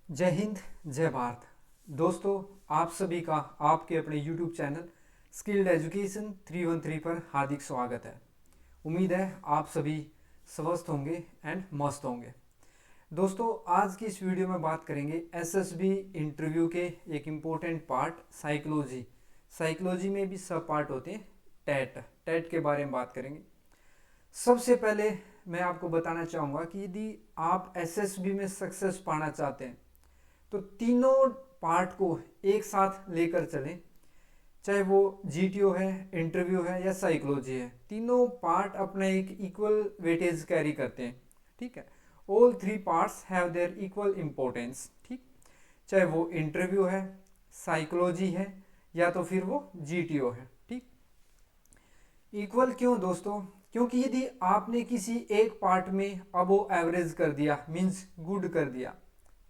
जय हिंद, जय भारत। दोस्तों, आप सभी का आपके अपने YouTube चैनल स्किल्ड एजुकेशन 313 पर हार्दिक स्वागत है। उम्मीद है आप सभी स्वस्थ होंगे एंड मस्त होंगे। दोस्तों, आज की इस वीडियो में बात करेंगे एसएसबी इंटरव्यू के एक इम्पोर्टेंट पार्ट साइकोलॉजी। साइकोलॉजी में भी सब पार्ट होते हैं। टेट के बारे में बात करेंगे। सबसे पहले मैं आपको बताना चाहूँगा कि यदि आप एसएसबी में सक्सेस पाना चाहते हैं तो तीनों पार्ट को एक साथ लेकर चलें, चाहे वो जीटीओ है, इंटरव्यू है या साइकोलॉजी है। तीनों पार्ट अपना एक इक्वल वेटेज कैरी करते हैं। ठीक है, all three parts have their equal importance. ठीक, चाहे वो इंटरव्यू है, साइकोलॉजी है या तो फिर वो जीटीओ है। ठीक, इक्वल क्यों दोस्तों? क्योंकि यदि आपने किसी एक पार्ट में अबो एवरेज कर दिया, मीन्स गुड कर दिया,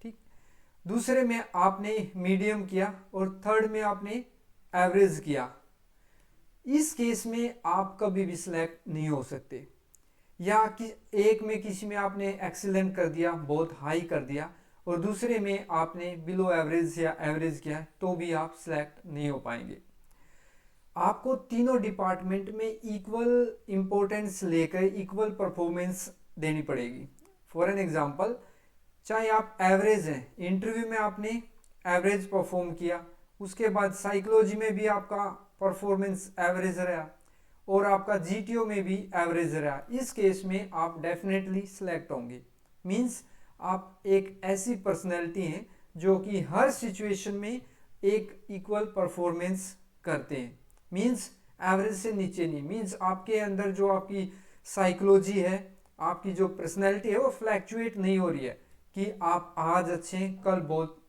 ठीक, दूसरे में आपने मीडियम किया और थर्ड में आपने एवरेज किया, इस केस में आप कभी भी सिलेक्ट नहीं हो सकते। या कि एक में किसी में आपने एक्सीलेंट कर दिया, बहुत हाई कर दिया, और दूसरे में आपने बिलो एवरेज या एवरेज किया, तो भी आप सिलेक्ट नहीं हो पाएंगे। आपको तीनों डिपार्टमेंट में इक्वल इंपॉर्टेंस लेकर इक्वल परफॉर्मेंस देनी पड़ेगी। फॉर एन एग्जांपल, चाहे आप एवरेज हैं, इंटरव्यू में आपने एवरेज परफॉर्म किया, उसके बाद साइकोलॉजी में भी आपका परफॉर्मेंस एवरेज रहा और आपका जीटीओ में भी एवरेज रहा, इस केस में आप डेफिनेटली सिलेक्ट होंगे। मींस आप एक ऐसी पर्सनैलिटी हैं जो कि हर सिचुएशन में एक इक्वल परफॉर्मेंस करते हैं। मींस एवरेज से नीचे नहीं। मींस आपके अंदर जो आपकी साइकोलॉजी है, आपकी जो पर्सनैलिटी है, वो फ्लैक्चुएट नहीं हो रही है कि आप आज अच्छे हैं, कल बहुत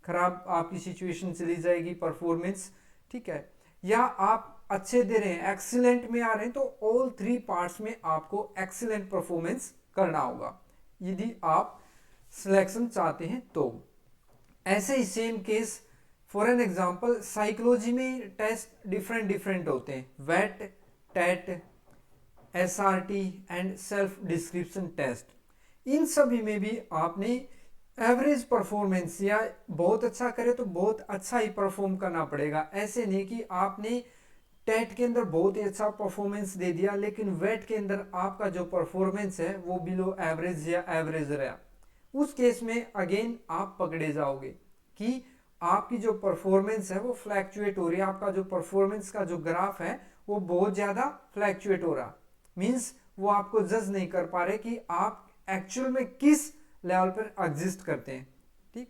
खराब आपकी सिचुएशन चली जाएगी परफॉर्मेंस। ठीक है, या आप अच्छे दे रहे हैं, एक्सीलेंट में आ रहे हैं, तो ऑल थ्री पार्ट्स में आपको एक्सीलेंट परफॉर्मेंस करना होगा यदि आप सिलेक्शन चाहते हैं तो। ऐसे ही same case, for an example, psychology में टेस्ट डिफरेंट डिफरेंट होते हैं, वेट, TAT, SRT and self description test. इन सभी में भी आपने एवरेज परफॉर्मेंस या बहुत अच्छा करे तो बहुत अच्छा ही परफॉर्म करना पड़ेगा। ऐसे नहीं कि आपने टेट के अंदर बहुत ही अच्छा परफॉर्मेंस दे दिया लेकिन वेट के अंदर आपका जो परफॉर्मेंस है वो बिलो एवरेज या एवरेज रहा, उस केस में अगेन आप पकड़े जाओगे कि आपकी जो परफॉर्मेंस है वो फ्लैक्चुएट हो रही है, आपका जो परफॉर्मेंस का जो ग्राफ है वो बहुत ज़्यादा फ्लैक्चुएट हो रहा। मीन्स वो आपको जज नहीं कर पा रहे कि आप एक्चुअल में किस लेवल पर एग्जिस्ट करते हैं। ठीक,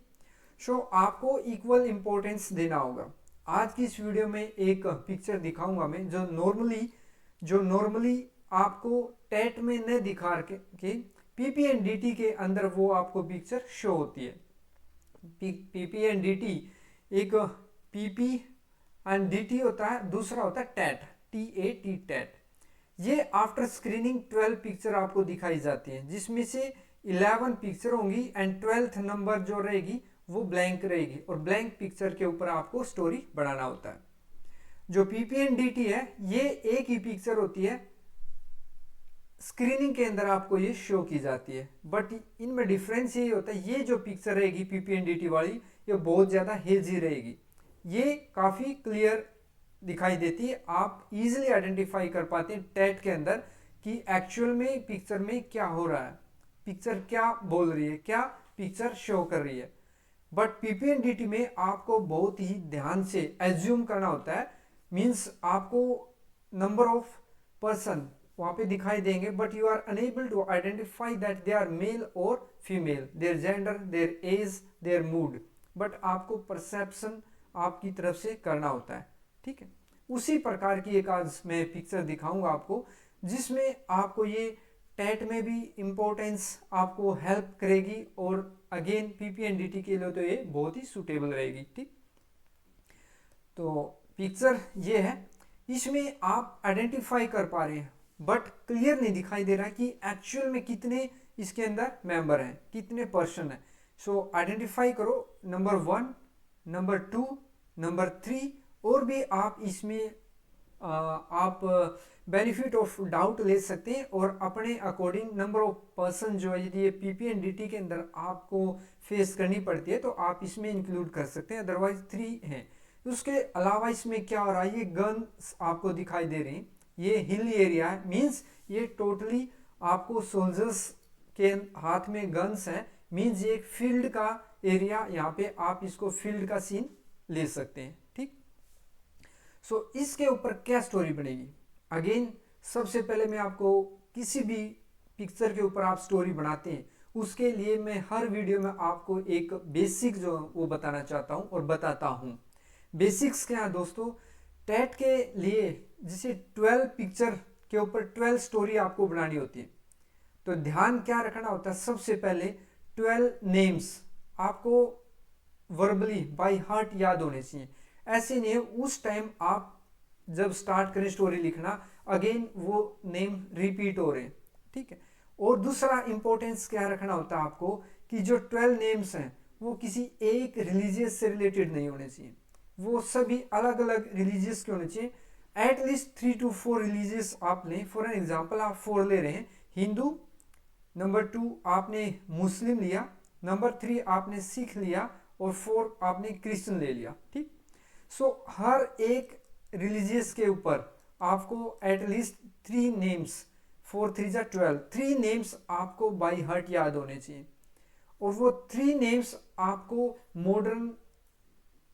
सो आपको इक्वल इंपॉर्टेंस देना होगा। आज की इस वीडियो में एक पिक्चर दिखाऊंगा मैं जो नॉर्मली आपको टेट में न दिखा के पीपी एंड डीटी के अंदर वो आपको पिक्चर शो होती है। पीपी एंड डीटी, एक पीपी एंड डीटी होता है, दूसरा होता है टेट, टी टेट। ये आफ्टर स्क्रीनिंग 12 पिक्चर आपको दिखाई जाती है, जिसमें से 11 पिक्चर होंगी एंड 12th नंबर जो रहेगी वो ब्लैंक रहेगी, और ब्लैंक पिक्चर के ऊपर आपको स्टोरी बढ़ाना होता है। जो पीपीएनडीटी है, ये एक ही पिक्चर होती है, स्क्रीनिंग के अंदर आपको ये शो की जाती है, बट इनमें डिफरेंस ये होता है, ये जो पिक्चर रहेगी पीपीएनडीटी वाली, ये बहुत ज़्यादा हेजी रहेगी, ये काफ़ी क्लियर दिखाई देती है, आप इजीली आइडेंटिफाई कर पाते हैं टेट के अंदर कि एक्चुअल में पिक्चर में क्या हो रहा है, पिक्चर क्या बोल रही है, क्या पिक्चर शो कर रही है। बट पीपीएनडीटी में आपको बहुत ही ध्यान से एज्यूम करना होता है। मीन्स आपको नंबर ऑफ पर्सन वहाँ पे दिखाई देंगे, but you are unable to identify that they are male और female, their gender, their age, their mood, but आपको परसेप्शन आपकी तरफ से करना होता है। ठीक है, उसी प्रकार की एक आज मैं पिक्चर दिखाऊंगा आपको, जिसमें आपको ये टेट में भी इम्पोर्टेंस आपको हेल्प करेगी, और अगेन पीपीएनडीटी के लिए तो ये बहुत ही सूटेबल रहेगी। ठीक, तो पिक्चर ये है, इसमें आप आइडेंटिफाई कर पा रहे हैं बट क्लियर नहीं दिखाई दे रहा कि एक्चुअल में कितने इसके अंदर मेंबर हैं, कितने पर्सन हैं। सो आइडेंटिफाई करो नंबर 1, नंबर 2, नंबर 3, और भी आप इसमें आप बेनिफिट ऑफ डाउट ले सकते हैं और अपने अकॉर्डिंग नंबर ऑफ पर्सन जो है, यदि ये पीपीएनडीटी के अंदर आपको फेस करनी पड़ती है तो आप इसमें इंक्लूड कर सकते हैं, अदरवाइज 3 हैं। उसके अलावा इसमें क्या हो रहा है, ये गन्स आपको दिखाई दे रहे हैं, ये हिल एरिया है, मीन्स ये टोटली आपको सोल्जर्स के हाथ में गन्स हैं, मीन्स ये एक फील्ड का एरिया, यहाँ पे आप इसको फील्ड का सीन ले सकते हैं। ठीक, सो इसके ऊपर क्या स्टोरी बनेगी। अगेन सबसे पहले मैं आपको किसी भी पिक्चर के ऊपर आप स्टोरी बनाते हैं उसके लिए मैं हर वीडियो में आपको एक बेसिक जो वो बताना चाहता हूँ और बताता हूँ। बेसिक्स क्या है दोस्तों, टेट के लिए जैसे 12 पिक्चर के ऊपर 12 स्टोरी आपको बनानी होती है, तो ध्यान क्या रखना होता है, सबसे पहले 12 नेम्स आपको वर्बली बाय हार्ट याद होने चाहिए। ऐसे नहीं है उस टाइम आप जब स्टार्ट करें स्टोरी लिखना अगेन वो नेम रिपीट हो रहे हैं। ठीक है, और दूसरा इंपॉर्टेंस क्या रखना होता है आपको कि जो 12 नेम्स हैं वो किसी एक रिलीजियस से रिलेटेड नहीं होने चाहिए, वो सभी अलग अलग रिलीजियस के होने चाहिए। एटलीस्ट 3 to 4 रिलीजियस आप लें। फॉर एन एग्जाम्पल आप 4 ले रहे हैं, हिंदू, नंबर 2 आपने मुस्लिम लिया, नंबर 3 आपने सिख लिया और 4 आपने क्रिश्चियन ले लिया। ठीक, सो हर एक रिलीजियस के ऊपर आपको एटलीस्ट 3 नेम्स, 4 3 12, 3 नेम्स आपको बाय हार्ट याद होने चाहिए, और वो 3 नेम्स आपको मॉडर्न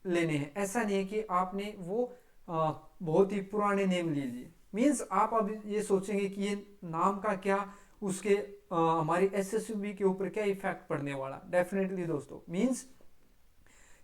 लेने हैं। ऐसा नहीं है कि आपने वो बहुत ही पुराने नेम ले लिए, मीन्स आप अब ये सोचेंगे कि ये नाम का क्या उसके हमारी एसएसबी के ऊपर क्या इफेक्ट पड़ने वाला। डेफिनेटली दोस्तों, मीन्स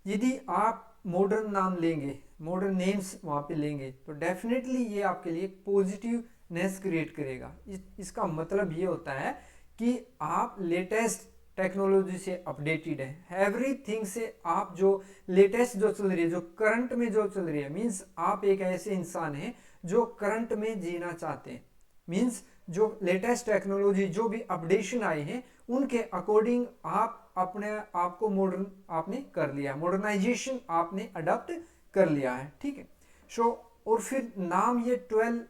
यदि आप मॉडर्न नाम लेंगे, मॉडर्न नेम्स वहाँ पे लेंगे तो डेफिनेटली ये आपके लिए पॉजिटिवनेस क्रिएट करेगा। इसका मतलब ये होता है कि आप लेटेस्ट टेक्नोलॉजी से अपडेटेड है, एवरीथिंग से आप जो लेटेस्ट जो चल रही है, जो करंट में जो चल रही है, मीन्स आप एक ऐसे इंसान हैं जो करंट में जीना चाहते हैं, मीन्स जो लेटेस्ट टेक्नोलॉजी जो भी अपडेशन आए हैं उनके अकॉर्डिंग आप अपने आप को मॉडर्न आपने कर लिया है, मॉडर्नाइजेशन आपने अडॉप्ट कर लिया है। ठीक है, सो और फिर नाम ये 12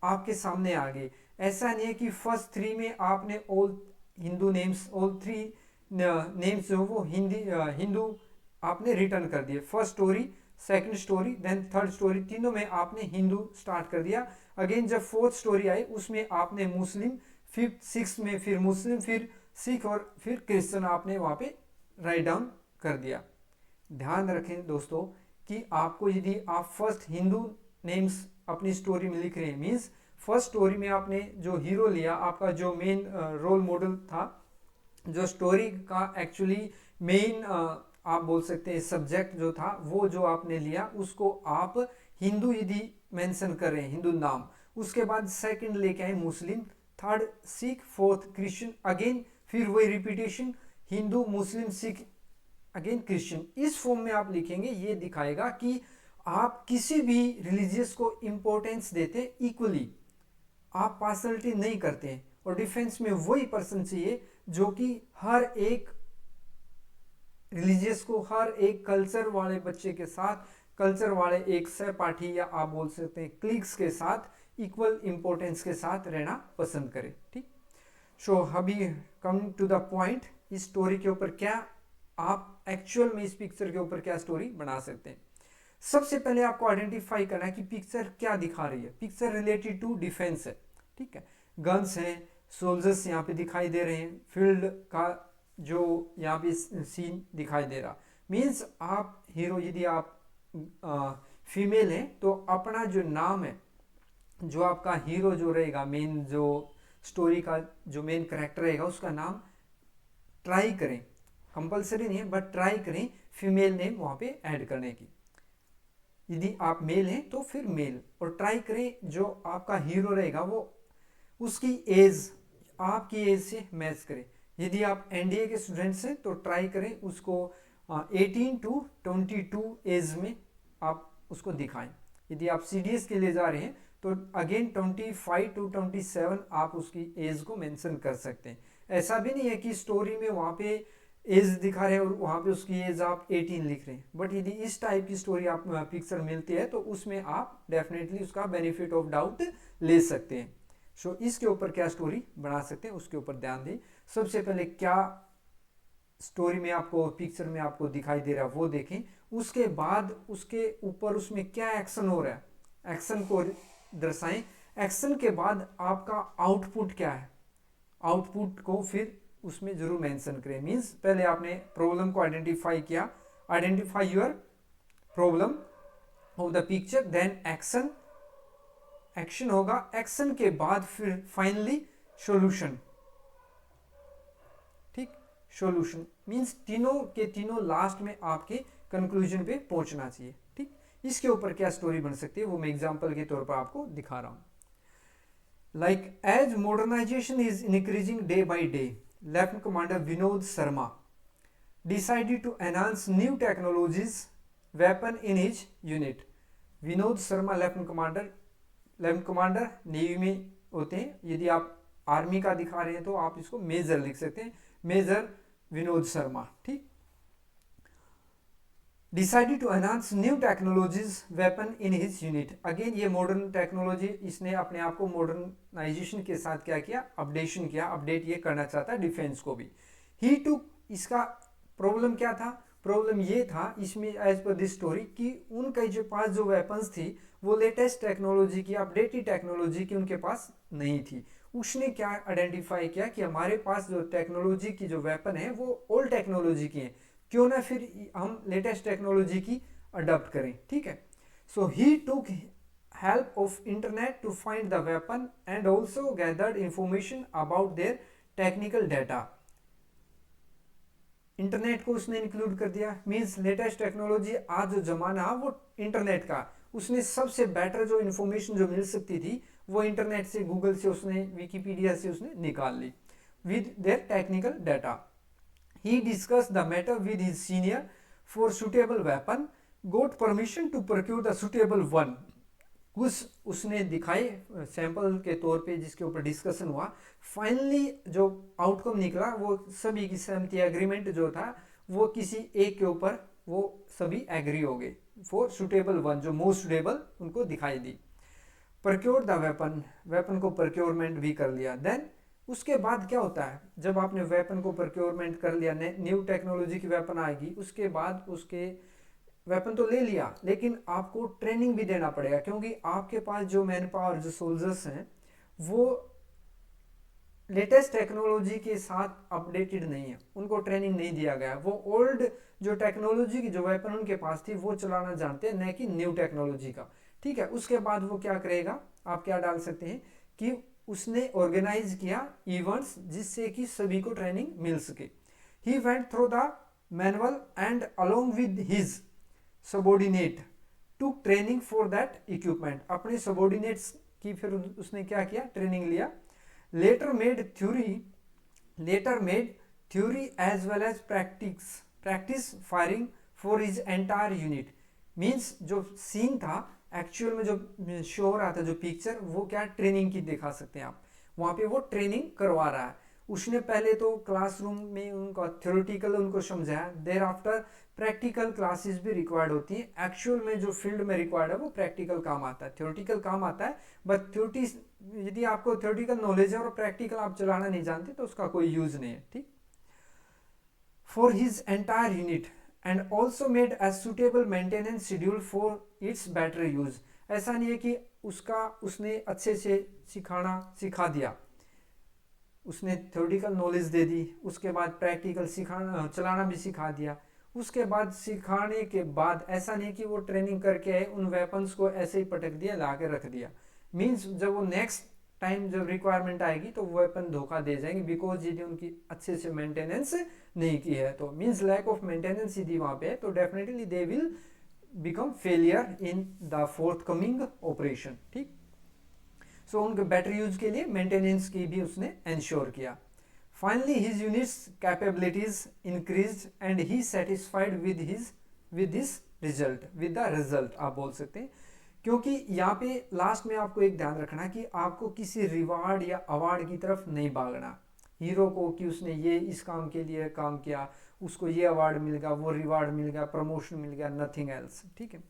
आपके सामने आ गए। ऐसा नहीं है कि फर्स्ट 3 में आपने all Hindu names, all 3 names जो वो हिंदू आपने रिटर्न कर दिए। First story, second story, then third story, तीनों में आपने हिंदू स्टार्ट कर दिया। अगेन जब फोर्थ स्टोरी आई उसमें आपने मुस्लिम, फिफ्थ सिक्स में फिर मुस्लिम, फिर सिख और फिर क्रिश्चियन आपने वहाँ पे राइट डाउन कर दिया। ध्यान रखें दोस्तों कि आपको यदि आप फर्स्ट हिंदू नेम्स अपनी स्टोरी में लिख रहे हैं, मीन्स फर्स्ट स्टोरी में आपने जो हीरो लिया, आपका जो मेन रोल मॉडल था, जो स्टोरी का एक्चुअली मेन आप बोल सकते हैं सब्जेक्ट जो था, वो जो आपने लिया उसको आप हिंदू यदि मेंशन कर रहे हैं, हिंदू नाम, उसके बाद सेकंड लेके आए Muslim, third Sikh, fourth Christian, again फिर वही repetition Hindu Muslim Sikh again Christian. इस फॉर्म में आप लिखेंगे, ये दिखाएगा कि आप किसी भी रिलीजियस को इंपॉर्टेंस देते इक्वली, आप पार्सलिटी नहीं करते हैं। और डिफेंस में वही पर्सन चाहिए जो कि हर एक रिलीजियस को, हर एक कल्चर वाले बच्चे के साथ, कल्चर वाले एक सहपाठी या आप बोल सकते हैं क्लिक्स के साथ इक्वल इंपॉर्टेंस के साथ रहना पसंद करे। ठीक, सो अभी कमिंग टू द पॉइंट, इस स्टोरी के ऊपर क्या आप एक्चुअल में इस पिक्चर के ऊपर क्या स्टोरी बना सकते हैं। सबसे पहले आपको आइडेंटिफाई करना है कि पिक्चर क्या दिखा रही है। पिक्चर रिलेटेड टू डिफेंस है, ठीक है, गन्स हैं, सोल्जर्स यहाँ पे दिखाई दे रहे हैं, फील्ड का जो यहाँ पे सीन दिखाई दे रहा, मीन्स आप हीरो यदि आप फीमेल हैं तो अपना जो नाम है, जो आपका हीरो जो रहेगा, मेन जो स्टोरी का जो मेन करेक्टर रहेगा उसका नाम ट्राई करें, कंपलसरी नहीं है बट ट्राई करें फीमेल नेम वहाँ पे ऐड करने की। यदि आप मेल हैं तो फिर मेल, और ट्राई करें जो आपका हीरो रहेगा वो उसकी एज आपकी एज से मैच करे। यदि आप एनडीए के स्टूडेंट्स हैं तो ट्राई करें उसको 18 to 22 एज में आप उसको दिखाएं। यदि आप सीडीएस के लिए जा रहे हैं तो अगेन 25 to 27 आप उसकी एज को मेंशन कर सकते हैं। ऐसा भी नहीं है कि स्टोरी में वहाँ पे एज दिखा रहे हैं और वहाँ पे उसकी एज आप 18 लिख रहे हैं, बट यदि इस टाइप की स्टोरी आप पिक्चर मिलती है तो उसमें आप डेफिनेटली उसका बेनिफिट ऑफ डाउट ले सकते हैं। सो इसके ऊपर क्या स्टोरी बना सकते हैं उसके ऊपर ध्यान दें। सबसे पहले क्या स्टोरी में आपको पिक्चर में आपको दिखाई दे रहा है वो देखें, उसके बाद उसके ऊपर उसमें क्या एक्शन हो रहा है एक्शन को दर्शाएं। एक्शन के बाद आपका आउटपुट क्या है, आउटपुट को फिर उसमें जरूर मेंशन करें। मींस पहले आपने प्रॉब्लम को आइडेंटिफाई किया, identify your problem of the picture, then action, action होगा, एक्शन के बाद फिर फाइनली सॉल्यूशन। ठीक, सॉल्यूशन मींस तीनों के तीनों लास्ट में आपके कंक्लूजन पे पहुंचना चाहिए। ठीक, इसके ऊपर क्या स्टोरी बन सकती है वो मैं एग्जांपल के तौर पर आपको दिखा रहा हूं। Like as modernisation is increasing day by day, lieutenant commander Vinod Sharma decided to enhance new technologies weapon in his unit। Vinod Sharma lieutenant commander navy में होते हैं। यदि आप आर्मी का दिखा रहे हैं तो आप इसको मेजर लिख सकते हैं, मेजर विनोद शर्मा। ठीक, decided to enhance new technologies weapon in his unit. Again ये मॉडर्न टेक्नोलॉजी, इसने अपने आप को मॉडर्नाइजेशन के साथ क्या किया, अपडेशन किया, अपडेट ये करना चाहता है डिफेंस को भी। ही टू, इसका प्रॉब्लम क्या था, प्रॉब्लम ये था इसमें एज पर दिस स्टोरी कि उनके जो पास जो वेपन्स थी वो लेटेस्ट टेक्नोलॉजी की, अपडेटेड टेक्नोलॉजी की उनके पास नहीं थी। उसने क्या आइडेंटिफाई किया कि हमारे पास जो टेक्नोलॉजी की जो वेपन है वो ओल्ड टेक्नोलॉजी की है, क्यों ना फिर हम लेटेस्ट टेक्नोलॉजी की अडॉप्ट करें। ठीक है, so he took help of internet to find the weapon and also gathered information about their technical data. Internet को उसने इंक्लूड कर दिया, मींस लेटेस्ट टेक्नोलॉजी, आज जो जमाना वो इंटरनेट का, उसने सबसे बेटर जो इंफॉर्मेशन जो मिल सकती थी वो इंटरनेट से, गूगल से, उसने विकिपीडिया से उसने निकाल ली with their technical data. He discussed the matter with his senior for suitable weapon, got permission to procure the suitable one। कुछ उसने दिखाए सैंपल के तौर पे जिसके ऊपर डिस्कशन हुआ, फाइनली जो आउटकम निकला वो सभी की सहमति, एग्रीमेंट जो था वो किसी एक के ऊपर वो सभी एग्री हो गए फॉर सुटेबल वन, जो मोस्ट सुटेबल उनको दिखाई दी। प्रक्योर द वेपन, वेपन को प्रक्योरमेंट भी कर लिया। देन उसके बाद क्या होता है, जब आपने वेपन को प्रक्योरमेंट कर लिया, न्यू टेक्नोलॉजी की वेपन आएगी, उसके बाद उसके वेपन तो ले लिया लेकिन आपको ट्रेनिंग भी देना पड़ेगा, क्योंकि आपके पास जो मैन पावर, जो सोल्जर्स हैं वो लेटेस्ट टेक्नोलॉजी के साथ अपडेटेड नहीं है, उनको ट्रेनिंग नहीं दिया गया, वो ओल्ड जो टेक्नोलॉजी की जो वेपन उनके पास थी वो चलाना जानते हैं, न कि न्यू टेक्नोलॉजी का। ठीक है, उसके बाद वो क्या करेगा, आप क्या डाल सकते हैं कि उसने ऑर्गेनाइज किया इवेंट्स जिससे कि सभी को ट्रेनिंग मिल सके। He went through the manual and along with his subordinate to training for that equipment. अपने सबॉर्डिनेट्स की फिर उसने क्या किया, ट्रेनिंग लिया। Later made theory as well as practice firing for his entire unit. Means जो सीन था actual में जो शो हो रहा था, जो पिक्चर, वो क्या ट्रेनिंग की दिखा सकते हैं आप, वहाँ पे वो ट्रेनिंग करवा रहा है। उसने पहले तो क्लासरूम में उनको थ्योरेटिकल उनको समझाया, देर आफ्टर प्रैक्टिकल क्लासेस भी रिक्वायर्ड होती हैं। एक्चुअल में जो फील्ड में रिक्वायर्ड है वो प्रैक्टिकल काम आता है, थ्योरेटिकल काम आता है, बट यदि आपको थ्योरेटिकल नॉलेज है और प्रैक्टिकल आप चलाना नहीं जानते तो उसका कोई यूज नहीं है। ठीक, for his entire unit and also made a suitable maintenance schedule for its better use. ऐसा नहीं है कि उसने अच्छे से सिखा दिया, उसने थ्योरेटिकल नॉलेज दे दी, उसके बाद प्रैक्टिकल चलाना भी सिखा दिया, उसके बाद सिखाने के बाद ऐसा नहीं कि वो ट्रेनिंग करके आए, उन वेपन्स को ऐसे ही पटक दिया, ला के रख दिया। मीन्स जब वो नेक्स्ट टाइम जब रिक्वायरमेंट आएगी तो वो वेपन धोखा दे जाएंगे, बिकॉज यदि उनकी अच्छे से मेंटेनेंस नहीं की है तो, मीन्स लैक ऑफ मेंटेनेंस यदि वहाँ पे है तो definitely they will become failure in the fourth coming operation. ठीक, सो उनके बेटर यूज के लिए मेंटेनेंस की भी उसने इंश्योर किया। Finally his units capabilities increased and he satisfied with this result, with the result आप बोल सकते हैं, क्योंकि यहाँ पे लास्ट में आपको एक ध्यान रखना कि आपको किसी रिवार्ड या अवार्ड की तरफ नहीं भागना। हीरो को कि उसने ये इस काम के लिए काम किया, उसको ये अवार्ड मिल गया, वो रिवार्ड मिल गया, प्रमोशन मिल गया, नथिंग एल्स। ठीक है,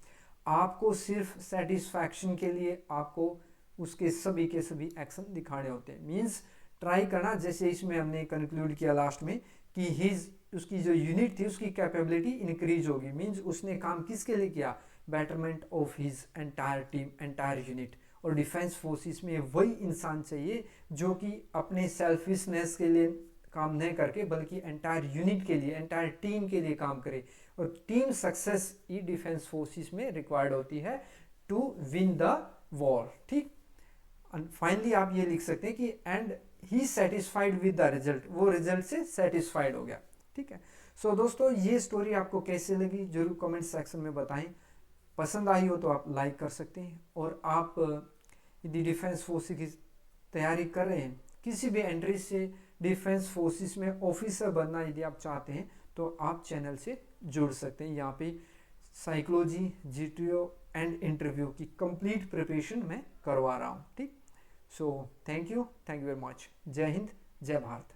आपको सिर्फ सेटिस्फैक्शन के लिए आपको उसके सभी के सभी एक्शन दिखाने होते हैं। मीन्स ट्राई करना, जैसे इसमें हमने कंक्लूड किया लास्ट में कि हिज उसकी जो यूनिट थी उसकी कैपेबिलिटी इंक्रीज होगी। मीन्स उसने काम किसके लिए किया, betterment of his entire team, entire unit. और डिफेंस फोर्सेस में वही इंसान चाहिए जो कि अपने सेल्फिशनेस के लिए काम नहीं करके बल्कि एंटायर यूनिट के लिए, एंटायर टीम के लिए काम करे। और टीम सक्सेस ही डिफेंस फोर्सेस में रिक्वायर्ड होती है टू विन द वॉर। ठीक, फाइनली आप ये लिख सकते हैं कि and he satisfied with the result, वो रिजल्ट से सेटिस्फाइड हो गया। ठीक है, सो दोस्तों ये स्टोरी आपको कैसे लगी जरूर कमेंट सेक्शन में बताएं। पसंद आई हो तो आप लाइक कर सकते हैं, और आप यदि डिफेंस फोर्सेस की तैयारी कर रहे हैं, किसी भी एंट्री से डिफेंस फोर्सेस में ऑफिसर बनना यदि आप चाहते हैं तो आप चैनल से जुड़ सकते हैं। यहाँ पे साइकोलॉजी, जीटीओ एंड इंटरव्यू की कंप्लीट प्रिपरेशन मैं करवा रहा हूँ। ठीक, so thank you very much. जय हिंद, जय भारत।